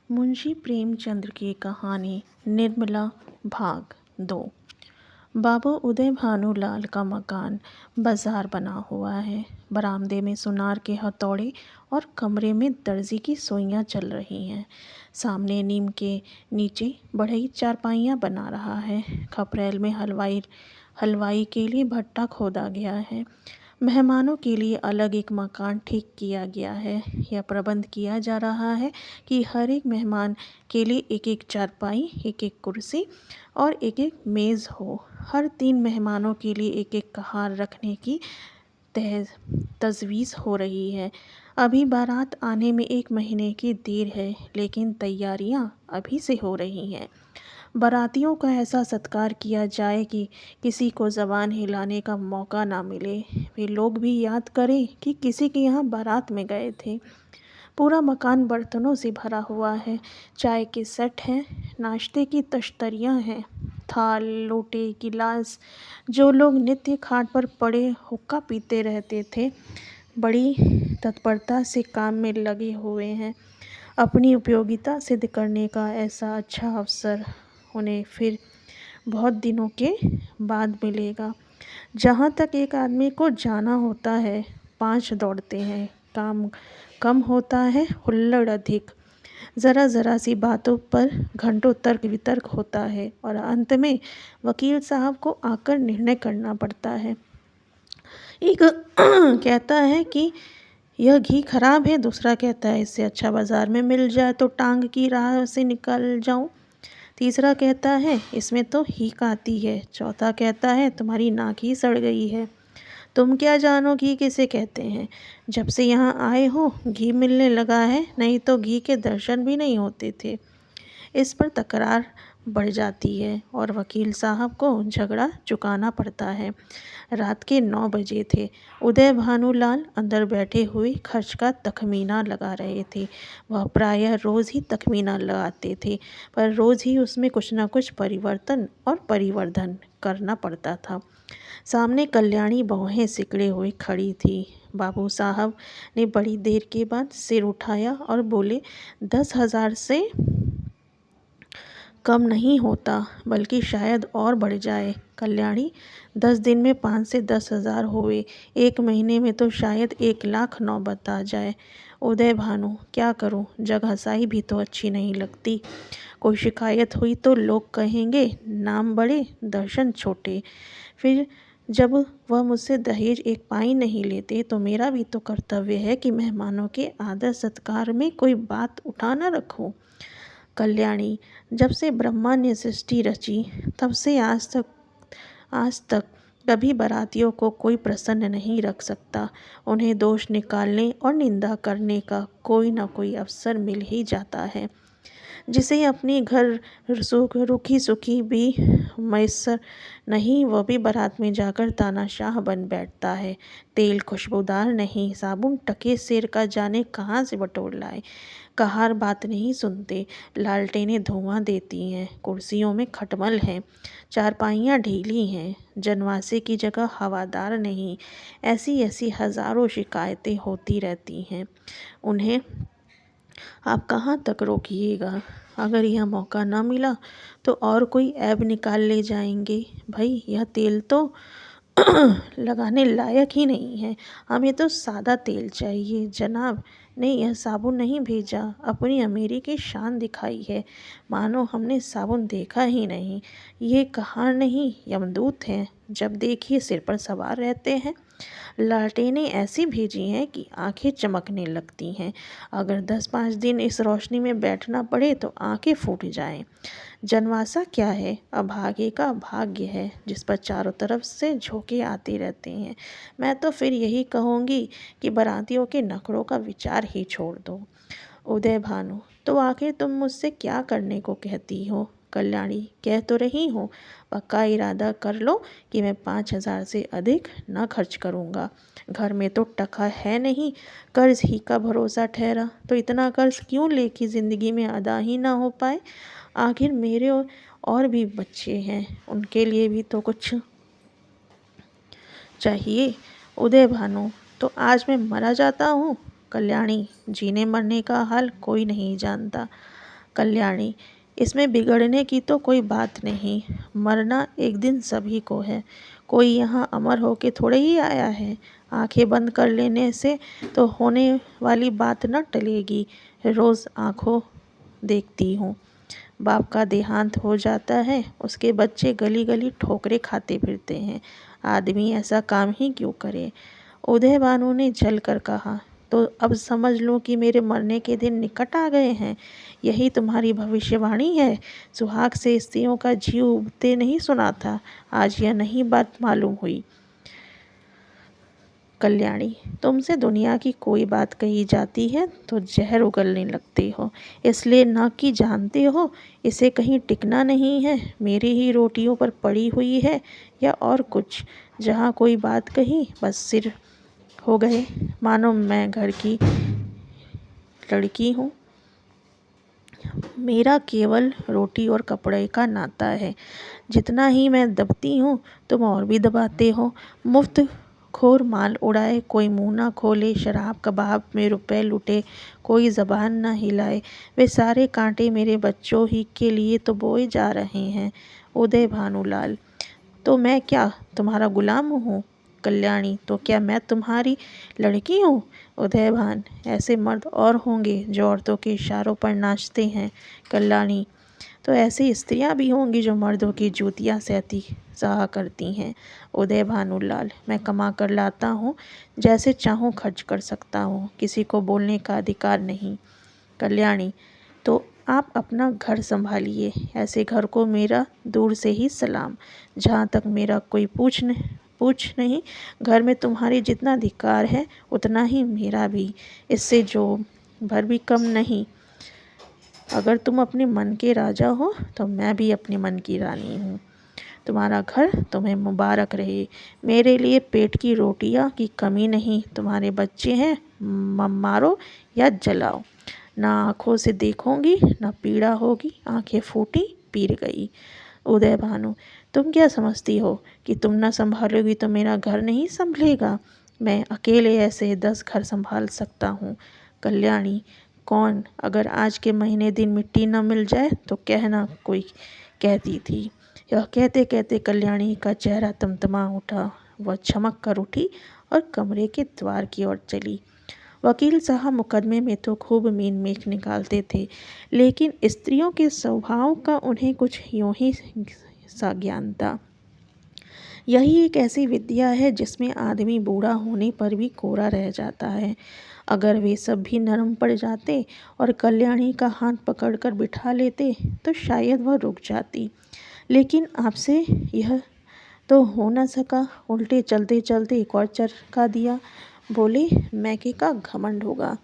मुंशी प्रेमचंद की कहानी निर्मला भाग 2। बाबू उदय भानुलाल का मकान बाजार बना हुआ है। बरामदे में सुनार के हथौड़े और कमरे में दर्जी की सुइयां चल रही हैं। सामने नीम के नीचे बढ़ई चारपाइयाँ बना रहा है। खपरेल में हलवाई के लिए भट्टा खोदा गया है। मेहमानों के लिए अलग एक मकान ठीक किया गया है। यह प्रबंध किया जा रहा है कि हर एक मेहमान के लिए एक एक चारपाई, एक एक कुर्सी और एक एक मेज़ हो। हर 3 मेहमानों के लिए एक एक कहार रखने की तजवीज़ हो रही है। अभी बारात आने में 1 महीने की देर है, लेकिन तैयारियां अभी से हो रही हैं। बारातियों का ऐसा सत्कार किया जाए कि किसी को ज़बान हिलाने का मौका ना मिले। वे लोग भी याद करें कि किसी के यहाँ बारात में गए थे। पूरा मकान बर्तनों से भरा हुआ है। चाय के सेट हैं, नाश्ते की तश्तरियाँ हैं, थाल, लोटे, गिलास। जो लोग नित्य खाट पर पड़े हुक्का पीते रहते थे, बड़ी तत्परता से काम में लगे हुए हैं। अपनी उपयोगिता सिद्ध करने का ऐसा अच्छा अवसर उन्हें फिर बहुत दिनों के बाद मिलेगा। जहाँ तक एक आदमी को जाना होता है, 5 दौड़ते हैं। काम कम होता है, हुल्लड़ अधिक। ज़रा सी बातों पर घंटों तर्क वितर्क होता है और अंत में वकील साहब को आकर निर्णय करना पड़ता है। एक कहता है कि यह घी खराब है, दूसरा कहता है इससे अच्छा बाज़ार में मिल जाए तो टांग की राह से निकल जाऊं। तीसरा कहता है इसमें तो हीक आती है। चौथा कहता है तुम्हारी नाक ही सड़ गई है। तुम क्या जानो घी किसे कहते हैं। जब से यहाँ आए हो घी मिलने लगा है, नहीं तो घी के दर्शन भी नहीं होते थे। इस पर तकरार बढ़ जाती है और वकील साहब को झगड़ा चुकाना पड़ता है। रात के 9 बजे थे। उदय भानुलाल अंदर बैठे हुए खर्च का तखमीना लगा रहे थे। वह प्रायः रोज़ ही तखमीना लगाते थे, पर रोज़ ही उसमें कुछ न कुछ परिवर्तन और परिवर्धन करना पड़ता था। सामने कल्याणी बहुएं सिकड़े हुए खड़ी थी। बाबू साहब ने बड़ी देर के बाद सिर उठाया और बोले, 10,000 से कम नहीं होता, बल्कि शायद और बढ़ जाए। कल्याणी, 10 दिन में 5 से 10,000 हुए, 1 महीने में तो शायद 1,00,000 नौबत आ जाए। उदय भानु, क्या करूं, जगहसाई भी तो अच्छी नहीं लगती। कोई शिकायत हुई तो लोग कहेंगे नाम बड़े दर्शन छोटे। फिर जब वह मुझसे दहेज 1 पाई नहीं लेते तो मेरा भी तो कर्तव्य है कि मेहमानों के आदर सत्कार में कोई बात उठा न रखूं। कल्याणी, जब से ब्रह्मा ने सृष्टि रची तब से आज तक कभी बारातियों को कोई प्रसन्न नहीं रख सकता। उन्हें दोष निकालने और निंदा करने का कोई ना कोई अवसर मिल ही जाता है। जिसे अपने घर रुखी सुखी भी मैसर नहीं, वह भी बारात में जाकर तानाशाह बन बैठता है। तेल खुशबूदार नहीं, साबुन टके सिर का जाने कहाँ से बटोर लाए। कहार बात नहीं सुनते, लालटेनें धुआं देती हैं, कुर्सियों में खटमल हैं, चारपाइयाँ ढीली हैं, जनवासे की जगह हवादार नहीं। ऐसी ऐसी हज़ारों शिकायतें होती रहती हैं। उन्हें आप कहाँ तक रोकिएगा। अगर यह मौका ना मिला तो और कोई ऐब निकाल ले जाएंगे। भाई, यह तेल तो लगाने लायक ही नहीं है। हमें तो सादा तेल चाहिए। जनाब ने यह साबुन नहीं भेजा, अपनी अमीरी की शान दिखाई है, मानो हमने साबुन देखा ही नहीं। ये कहार नहीं, यमदूत हैं, जब देखिए सिर पर सवार रहते हैं। लालटेनें ऐसी भेजी हैं कि आंखें चमकने लगती हैं। अगर 10-5 दिन इस रोशनी में बैठना पड़े तो आंखें फूट जाएं। जनवासा क्या है, अभागे का भाग्य है जिस पर चारों तरफ से झोंके आते रहते हैं। मैं तो फिर यही कहूँगी कि बारातियों के नखरों का विचार ही छोड़ दो। उदय भानु, तो आखिर तुम मुझसे क्या करने को कहती हो। कल्याणी, कह तो रही हूँ, पक्का इरादा कर लो कि मैं 5,000 से अधिक न खर्च करूँगा। घर में तो टका है नहीं, कर्ज ही का भरोसा ठहरा, तो इतना कर्ज क्यों ले कि ज़िंदगी में अदा ही ना हो पाए। आखिर मेरे और भी बच्चे हैं, उनके लिए भी तो कुछ चाहिए। उदय भानु, तो आज मैं मरा जाता हूँ। कल्याणी, जीने मरने का हाल कोई नहीं जानता। कल्याणी, इसमें बिगड़ने की तो कोई बात नहीं। मरना एक दिन सभी को है। कोई यहाँ अमर होके थोड़े ही आया है। आंखें बंद कर लेने से तो होने वाली बात न टलेगी। रोज़ आंखों देखती हूँ, बाप का देहांत हो जाता है, उसके बच्चे गली गली ठोकरें खाते फिरते हैं। आदमी ऐसा काम ही क्यों करे। उदय भानु ने जल कर कहा, तो अब समझ लो कि मेरे मरने के दिन निकट आ गए हैं। यही तुम्हारी भविष्यवाणी है। सुहाग से स्त्रियों का जीव उबते नहीं सुना था, आज यह नहीं बात मालूम हुई। कल्याणी, तुमसे दुनिया की कोई बात कही जाती है तो जहर उगलने लगते हो, इसलिए न कि जानते हो इसे कहीं टिकना नहीं है, मेरी ही रोटियों पर पड़ी हुई है या और कुछ। जहाँ कोई बात कही बस सिर हो गए, मानो मैं घर की लड़की हूँ। मेरा केवल रोटी और कपड़े का नाता है। जितना ही मैं दबती हूँ तुम और भी दबाते हो। मुफ्त खोर माल उड़ाए, कोई मुंह ना खोले, शराब कबाब में रुपए लुटे, कोई ज़बान ना हिलाए। वे सारे कांटे मेरे बच्चों ही के लिए तो बोए जा रहे हैं। उदय भानुलाल, तो मैं क्या तुम्हारा गुलाम हूँ? कल्याणी, तो क्या मैं तुम्हारी लड़की हूँ? उदयभान, ऐसे मर्द और होंगे जो औरतों के इशारों पर नाचते हैं। कल्याणी, तो ऐसी स्त्रियां भी होंगी जो मर्दों की जूतियां सहती सहा करती हैं। उदय भानुलाल, मैं कमा कर लाता हूँ, जैसे चाहूँ खर्च कर सकता हूँ, किसी को बोलने का अधिकार नहीं। कल्याणी, तो आप अपना घर संभालिए। ऐसे घर को मेरा दूर से ही सलाम। जहाँ तक मेरा कोई पूछ नहीं, घर में तुम्हारी जितना अधिकार है उतना ही मेरा भी, इससे जो भर भी कम नहीं। अगर तुम अपने मन के राजा हो तो मैं भी अपने मन की रानी हूँ। तुम्हारा घर तुम्हें मुबारक रहे। मेरे लिए पेट की रोटियाँ की कमी नहीं। तुम्हारे बच्चे हैं, मारो या जलाओ, ना आँखों से देखूंगी ना पीड़ा होगी। आंखें फूटी, पीर गई। उदय भानु, तुम क्या समझती हो कि तुम ना संभालोगी तो मेरा घर नहीं संभलेगा? मैं अकेले ऐसे 10 घर संभाल सकता हूँ। कल्याणी, कौन? अगर आज के महीने दिन मिट्टी न मिल जाए तो कहना, कोई कहती थी। यह कहते कहते कल्याणी का चेहरा तमतमा उठा। वह चमक कर उठी और कमरे के द्वार की ओर चली। वकील साहब मुकदमे में तो खूब मीन मेख निकालते थे, लेकिन स्त्रियों के स्वभाव का उन्हें कुछ यूं ही सा ज्ञान था। यही एक ऐसी विद्या है जिसमें आदमी बूढ़ा होने पर भी कोरा रह जाता है। अगर वे सब भी नरम पड़ जाते और कल्याणी का हाथ पकड़कर बिठा लेते तो शायद वह रुक जाती, लेकिन आपसे यह तो हो न सका। उल्टे चलते चलते एक और चरका दिया। बोले, मैके का घमंड होगा।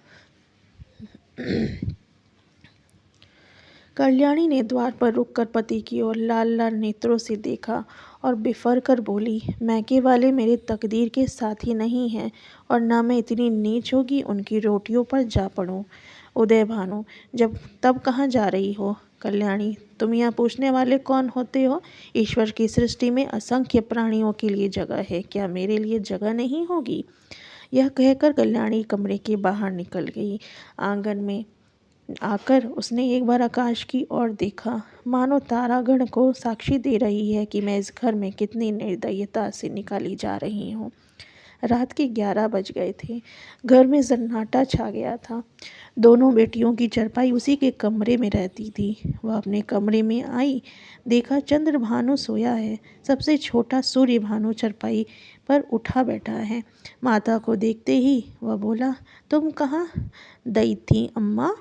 कल्याणी ने द्वार पर रुककर पति की ओर लाल लाल नेत्रों से देखा और बिफर कर बोली, मैके वाले मेरे तकदीर के साथी नहीं हैं और ना मैं इतनी नीच होगी उनकी रोटियों पर जा पड़ूं। उदय भानु, जब तब कहाँ जा रही हो? कल्याणी, तुम यहाँ पूछने वाले कौन होते हो? ईश्वर की सृष्टि में असंख्य प्राणियों के लिए जगह है, क्या मेरे लिए जगह नहीं होगी? यह कहकर कल्याणी कमरे के बाहर निकल गई। आंगन में आकर उसने एक बार आकाश की ओर देखा, मानो तारागण को साक्षी दे रही है कि मैं इस घर में कितनी निर्दयता से निकाली जा रही हूँ। रात के 11 बज गए थे। घर में सन्नाटा छा गया था। दोनों बेटियों की चारपाई उसी के कमरे में रहती थी। वह अपने कमरे में आई, देखा चंद्र भानु सोया है। सबसे छोटा सूर्य भानु चारपाई पर उठा बैठा है। माता को देखते ही वह बोला, तुम कहाँ गई थी अम्मा?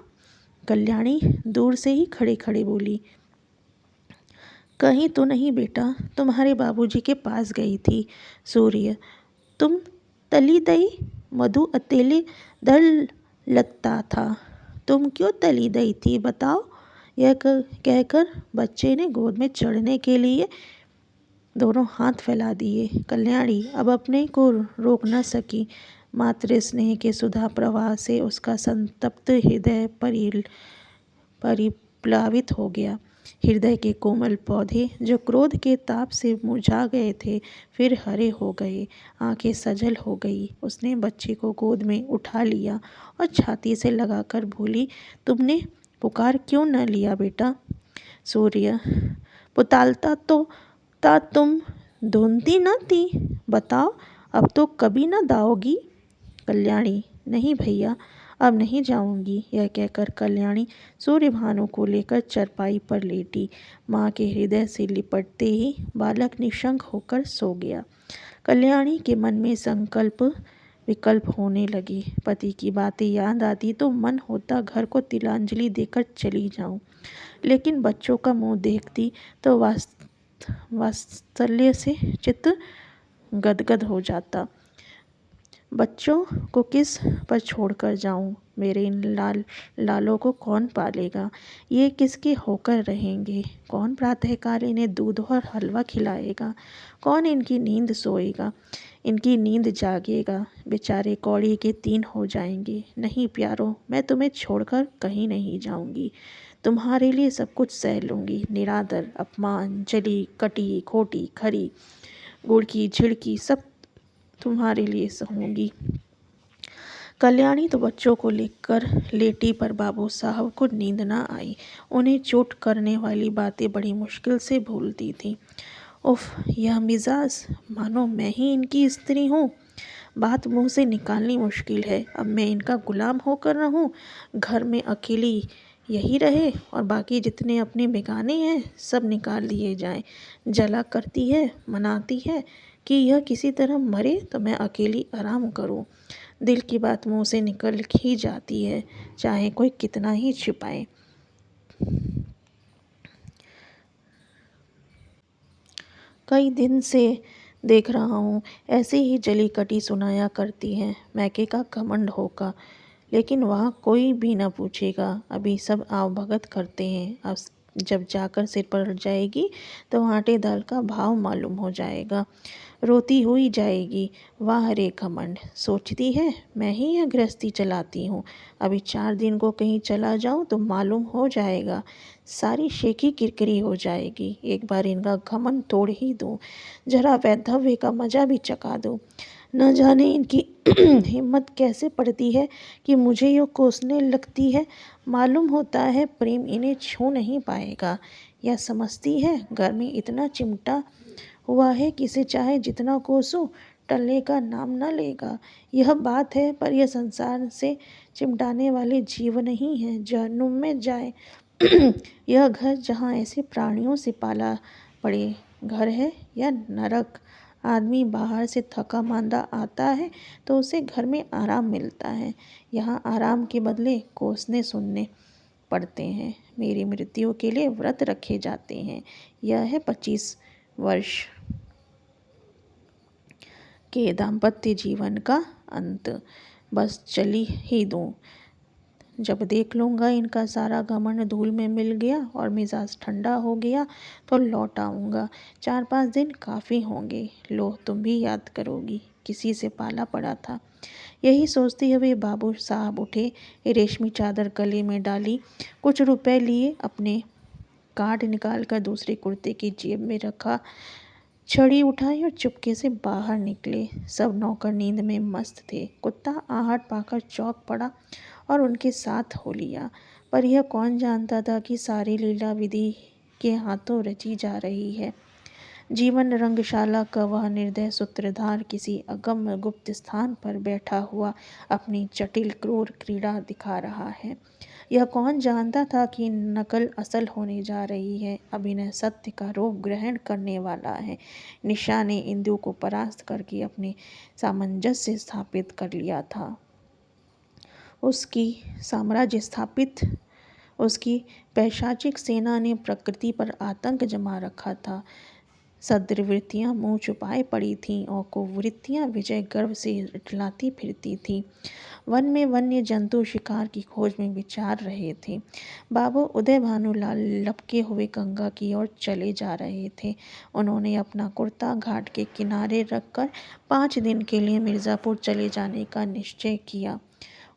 कल्याणी दूर से ही खड़े खड़े बोली, कहीं तो नहीं बेटा, तुम्हारे बाबूजी के पास गई थी। सूर्य, तुम तली दई? मधु अतेले डर लगता था। तुम क्यों तली दई थी बताओ? यह कहकर बच्चे ने गोद में चढ़ने के लिए दोनों हाथ फैला दिए। कल्याणी अब अपने को रोक न सकी। मातृ स्नेह के सुधा प्रवाह से उसका संतप्त हृदय परिप्लावित हो गया। हृदय के कोमल पौधे जो क्रोध के ताप से मुरझा गए थे फिर हरे हो गए। आंखें सजल हो गई। उसने बच्चे को गोद में उठा लिया और छाती से लगाकर बोली, तुमने पुकार क्यों न लिया बेटा? सूर्य, पुतालता तो ता तुम धुनती न थी, बताओ अब तो कभी न दाओगी? कल्याणी, नहीं भैया, अब नहीं जाऊंगी। यह कहकर कल्याणी सूर्यभानु को लेकर चरपाई पर लेटी। माँ के हृदय से लिपटते ही बालक निशंक होकर सो गया। कल्याणी के मन में संकल्प विकल्प होने लगे। पति की बातें याद आती तो मन होता घर को तिलांजलि देकर चली जाऊं, लेकिन बच्चों का मुंह देखती तो वात्सल्य से चित्त गदगद हो जाता। बच्चों को किस पर छोड़कर जाऊं? मेरे इन लालों को कौन पालेगा? ये किसके होकर रहेंगे? कौन प्रातःकाल इन्हें दूध और हलवा खिलाएगा? कौन इनकी नींद सोएगा, इनकी नींद जागेगा? बेचारे कौड़ी के 3 हो जाएंगे। नहीं प्यारो, मैं तुम्हें छोड़कर कहीं नहीं जाऊंगी। तुम्हारे लिए सब कुछ सह लूँगी। निरादर, अपमान, जली कटी खोटी खरी, गुड़ की झिड़की, सब तुम्हारे लिए सहूँगी। कल्याणी तो बच्चों को लेकर लेटी, पर बाबू साहब को नींद न आई। उन्हें चोट करने वाली बातें बड़ी मुश्किल से भूलती थी। उफ, यह मिजाज, मानो मैं ही इनकी स्त्री हूँ। बात मुंह से निकालनी मुश्किल है। अब मैं इनका गुलाम होकर रहूं, घर में अकेली यही रहे और बाकी जितने अपने बेगाने हैं सब निकाल दिए जाएं। जला करती है, मनाती है कि यह किसी तरह मरे तो मैं अकेली आराम करूं। दिल की बात मुंह से निकल ही जाती है, चाहे कोई कितना ही छिपाए। कई दिन से देख रहा हूँ ऐसे ही जली कटी सुनाया करती है, मैके का घमंड होगा, लेकिन वहाँ कोई भी न पूछेगा। अभी सब आव भगत करते हैं। अब जब जाकर सिर पर जाएगी तो आटे दाल का भाव मालूम हो जाएगा। रोती हुई जाएगी, वाह रे घमंड, सोचती है मैं ही यह गृहस्थी चलाती हूँ। अभी 4 दिन को कहीं चला जाऊँ तो मालूम हो जाएगा, सारी शेखी किरकिरी हो जाएगी। एक बार इनका घमंड तोड़ ही दूँ, जरा वैधव्य का मजा भी चखा दूँ। न जाने इनकी हिम्मत कैसे पड़ती है कि मुझे यूँ कोसने लगती है। मालूम होता है प्रेम इन्हें छू नहीं पाएगा। यह समझती है घर में इतना चिमटा हुआ है कि इसे चाहे जितना कोसो टलने का नाम न लेगा। यह बात है, पर यह संसार से चिमटाने वाले जीव नहीं है, जहन्नुम में जाए। यह घर जहाँ ऐसे प्राणियों से पाला पड़े घर है या नरक? आदमी बाहर से थका मांदा आता है तो उसे घर में आराम मिलता है, यहाँ आराम के बदले कोसने सुनने पड़ते हैं। मेरी मृत्यु के लिए व्रत रखे जाते हैं। यह है 25 वर्ष के दाम्पत्य जीवन का अंत। बस चली ही दूँ। जब देख लूँगा इनका सारा घमंड धूल में मिल गया और मिजाज ठंडा हो गया तो लौट आऊँगा। 4-5 दिन काफ़ी होंगे। लो, तुम भी याद करोगी, किसी से पाला पड़ा था। यही सोचते हुए बाबू साहब उठे, रेशमी चादर गले में डाली, कुछ रुपए लिए, अपने कार्ड निकालकर दूसरे कुर्ते की जेब में रखा, छड़ी उठाई और चुपके से बाहर निकले। सब नौकर नींद में मस्त थे। कुत्ता आहट पाकर चौंक पड़ा और उनके साथ हो लिया, पर यह कौन जानता था कि सारी लीला विधि के हाथों रची जा रही है। जीवन रंगशाला का वह निर्दय सूत्रधार किसी अगम्य गुप्त स्थान पर बैठा हुआ अपनी जटिल क्रूर क्रीड़ा दिखा रहा है। यह कौन जानता था कि नकल असल होने जा रही है, अभिनय सत्य का रूप ग्रहण करने वाला है। निशा ने इंदु को परास्त करके अपने सामंजस्य स्थापित कर लिया था। उसकी साम्राज्य स्थापित, उसकी पैशाचिक सेना ने प्रकृति पर आतंक जमा रखा था। सद्वृत्तियाँ मुँह छुपाए पड़ी थीं और कुवृत्तियाँ विजय गर्व से इठलाती फिरती थीं। वन में वन्य जंतु शिकार की खोज में विचार रहे थे। बाबू उदय भानुलाल लपके हुए गंगा की ओर चले जा रहे थे। उन्होंने अपना कुर्ता घाट के किनारे रखकर 5 दिन के लिए मिर्ज़ापुर चले जाने का निश्चय किया।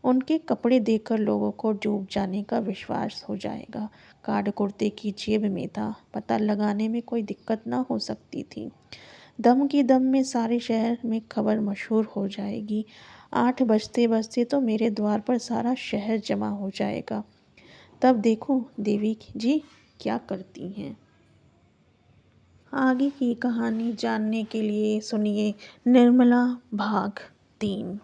उनके कपड़े देखकर लोगों को डूब जाने का विश्वास हो जाएगा। कार्ड कुर्ते की जेब में था, पता लगाने में कोई दिक्कत न हो सकती थी। दम की दम में सारे शहर में खबर मशहूर हो जाएगी। 8 बजते बजते तो मेरे द्वार पर सारा शहर जमा हो जाएगा। तब देखो देवी जी क्या करती हैं। आगे की कहानी जानने के लिए सुनिए निर्मला भाग 3।